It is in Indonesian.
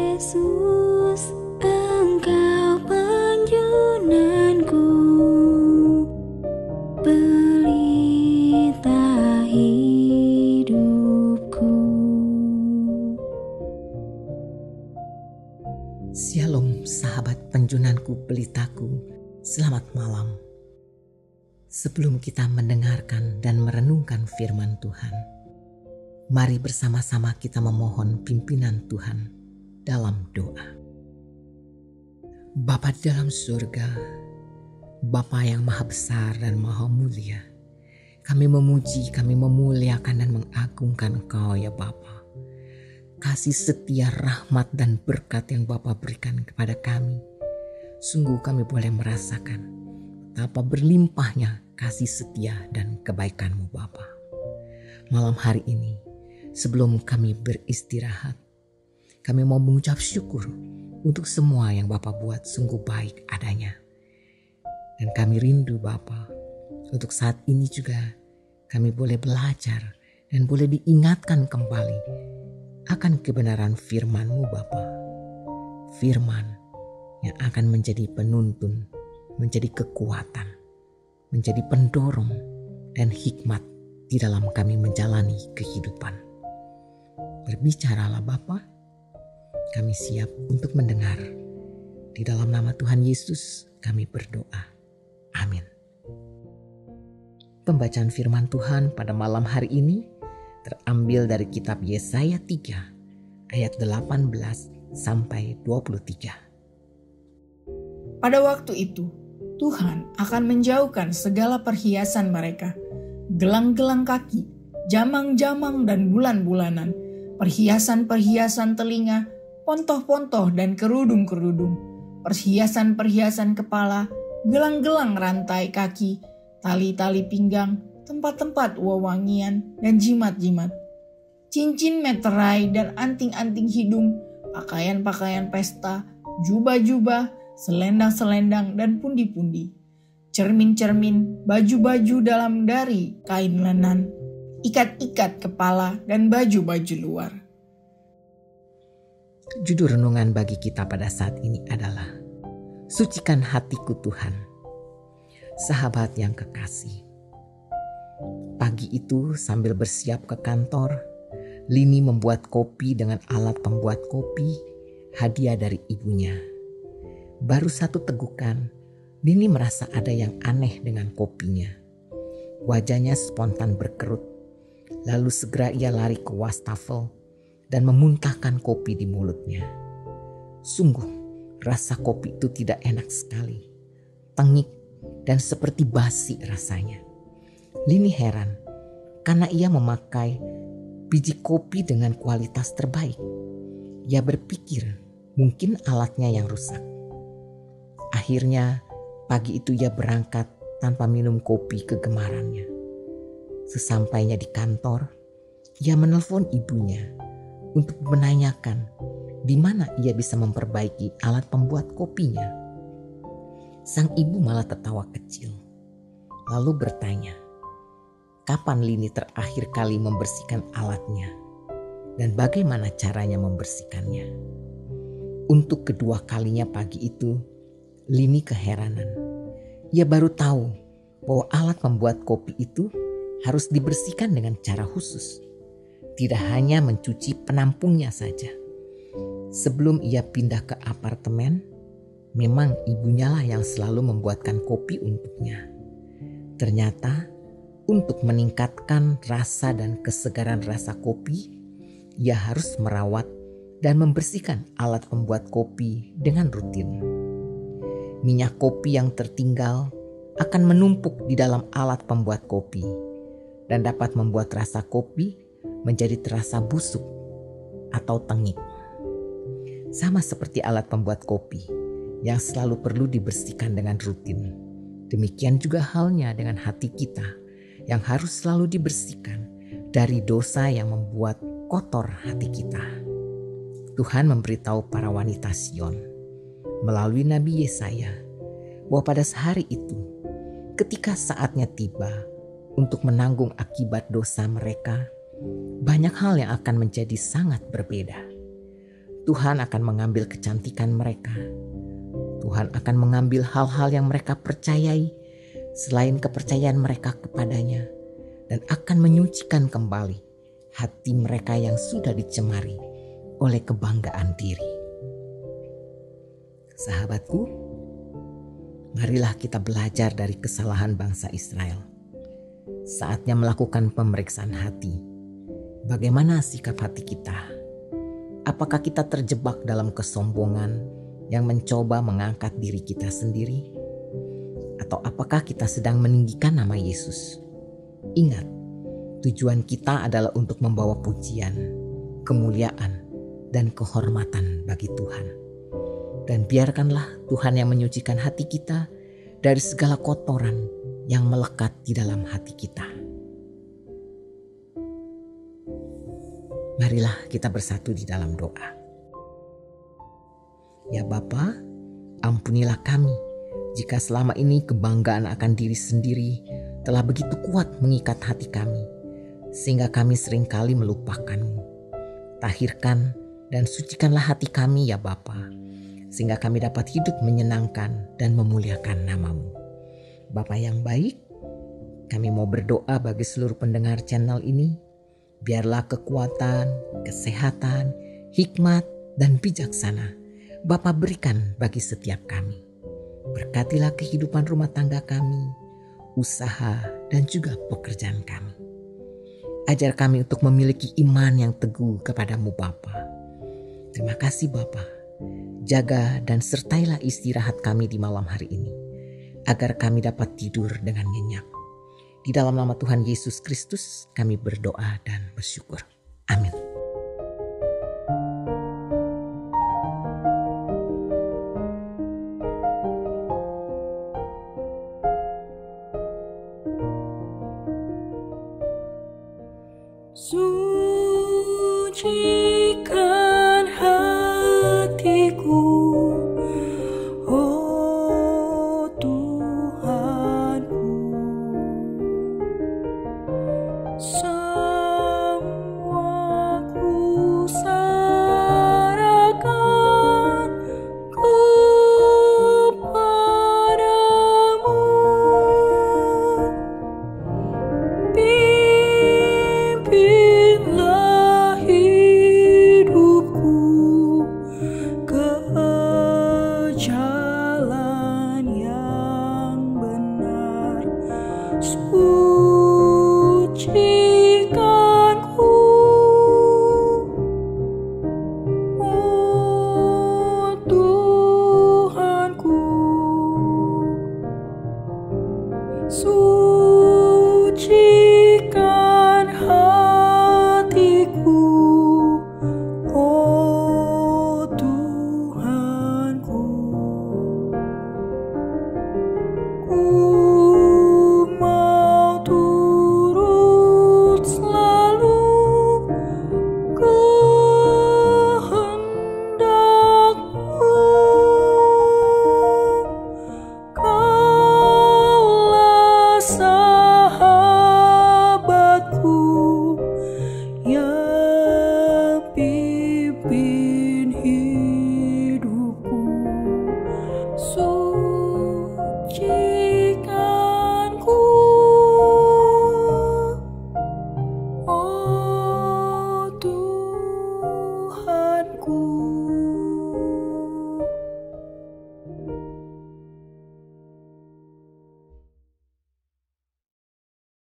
Yesus, Engkau penjunanku, pelita hidupku. Shalom sahabat penjunanku, pelitaku, selamat malam. Sebelum kita mendengarkan dan merenungkan firman Tuhan, mari bersama-sama kita memohon pimpinan Tuhan dalam doa. Bapa di dalam surga, Bapa yang maha besar dan maha mulia, kami memuji, kami memuliakan dan mengagungkan Engkau ya Bapa. Kasih setia, rahmat dan berkat yang Bapa berikan kepada kami, sungguh kami boleh merasakan betapa berlimpahnya kasih setia dan kebaikan-Mu Bapa. Malam hari ini, sebelum kami beristirahat, kami mau mengucap syukur untuk semua yang Bapa buat sungguh baik adanya. Dan kami rindu Bapa, untuk saat ini juga kami boleh belajar dan boleh diingatkan kembali akan kebenaran firman-Mu Bapa. Firman yang akan menjadi penuntun, menjadi kekuatan, menjadi pendorong dan hikmat di dalam kami menjalani kehidupan. Berbicaralah Bapa, kami siap untuk mendengar. Di dalam nama Tuhan Yesus kami berdoa. Amin. Pembacaan firman Tuhan pada malam hari ini terambil dari kitab Yesaya 3 ayat 18 sampai 23. Pada waktu itu, Tuhan akan menjauhkan segala perhiasan mereka, gelang-gelang kaki, jamang-jamang dan bulan-bulanan, perhiasan-perhiasan telinga, pontoh-pontoh dan kerudung-kerudung, perhiasan-perhiasan kepala, gelang-gelang rantai kaki, tali-tali pinggang, tempat-tempat wewangian dan jimat-jimat, cincin meterai dan anting-anting hidung, pakaian-pakaian pesta, jubah-jubah, selendang-selendang dan pundi-pundi, cermin-cermin, baju-baju dalam dari kain lenan, ikat-ikat kepala dan baju-baju luar. Judul renungan bagi kita pada saat ini adalah Sucikan Hatiku Tuhan. Sahabat yang kekasih, pagi itu sambil bersiap ke kantor, Lini membuat kopi dengan alat pembuat kopi, hadiah dari ibunya. Baru satu tegukan, Lini merasa ada yang aneh dengan kopinya. Wajahnya spontan berkerut, lalu segera ia lari ke wastafel dan memuntahkan kopi di mulutnya. Sungguh, rasa kopi itu tidak enak sekali, tengik dan seperti basi rasanya. Lini heran karena ia memakai biji kopi dengan kualitas terbaik. Ia berpikir mungkin alatnya yang rusak. Akhirnya pagi itu ia berangkat tanpa minum kopi kegemarannya. Sesampainya di kantor, ia menelpon ibunya untuk menanyakan di mana ia bisa memperbaiki alat pembuat kopinya. Sang ibu malah tertawa kecil, lalu bertanya, kapan Lini terakhir kali membersihkan alatnya dan bagaimana caranya membersihkannya. Untuk kedua kalinya pagi itu, Lini keheranan. Ia baru tahu bahwa alat membuat kopi itu harus dibersihkan dengan cara khusus. Tidak hanya mencuci penampungnya saja. Sebelum ia pindah ke apartemen, memang ibunya lah yang selalu membuatkan kopi untuknya. Ternyata untuk meningkatkan rasa dan kesegaran rasa kopi, ia harus merawat dan membersihkan alat pembuat kopi dengan rutin. Minyak kopi yang tertinggal akan menumpuk di dalam alat pembuat kopi dan dapat membuat rasa kopi menjadi terasa busuk atau tengik. Sama seperti alat pembuat kopi yang selalu perlu dibersihkan dengan rutin. Demikian juga halnya dengan hati kita yang harus selalu dibersihkan dari dosa yang membuat kotor hati kita. Tuhan memberitahu para wanita Sion melalui Nabi Yesaya bahwa pada hari itu, ketika saatnya tiba untuk menanggung akibat dosa mereka, banyak hal yang akan menjadi sangat berbeda. Tuhan akan mengambil kecantikan mereka. Tuhan akan mengambil hal-hal yang mereka percayai selain kepercayaan mereka kepadanya, dan akan menyucikan kembali hati mereka yang sudah dicemari oleh kebanggaan diri. Sahabatku, marilah kita belajar dari kesalahan bangsa Israel. Saatnya melakukan pemeriksaan hati. Bagaimana sikap hati kita? Apakah kita terjebak dalam kesombongan yang mencoba mengangkat diri kita sendiri? Atau apakah kita sedang meninggikan nama Yesus? Ingat, tujuan kita adalah untuk membawa pujian, kemuliaan, dan kehormatan bagi Tuhan. Dan biarkanlah Tuhan yang menyucikan hati kita dari segala kotoran yang melekat di dalam hati kita. Marilah kita bersatu di dalam doa. Ya Bapa, ampunilah kami jika selama ini kebanggaan akan diri sendiri telah begitu kuat mengikat hati kami, sehingga kami seringkali melupakan-Mu. Tahirkan dan sucikanlah hati kami ya Bapa, sehingga kami dapat hidup menyenangkan dan memuliakan nama-Mu. Bapa yang baik, kami mau berdoa bagi seluruh pendengar channel ini. Biarlah kekuatan, kesehatan, hikmat, dan bijaksana Bapa berikan bagi setiap kami. Berkatilah kehidupan rumah tangga kami, usaha, dan juga pekerjaan kami. Ajar kami untuk memiliki iman yang teguh kepadamu Bapa. Terima kasih Bapa. Jaga dan sertailah istirahat kami di malam hari ini, agar kami dapat tidur dengan nyenyak. Di dalam nama Tuhan Yesus Kristus kami berdoa dan bersyukur. Amin. Suci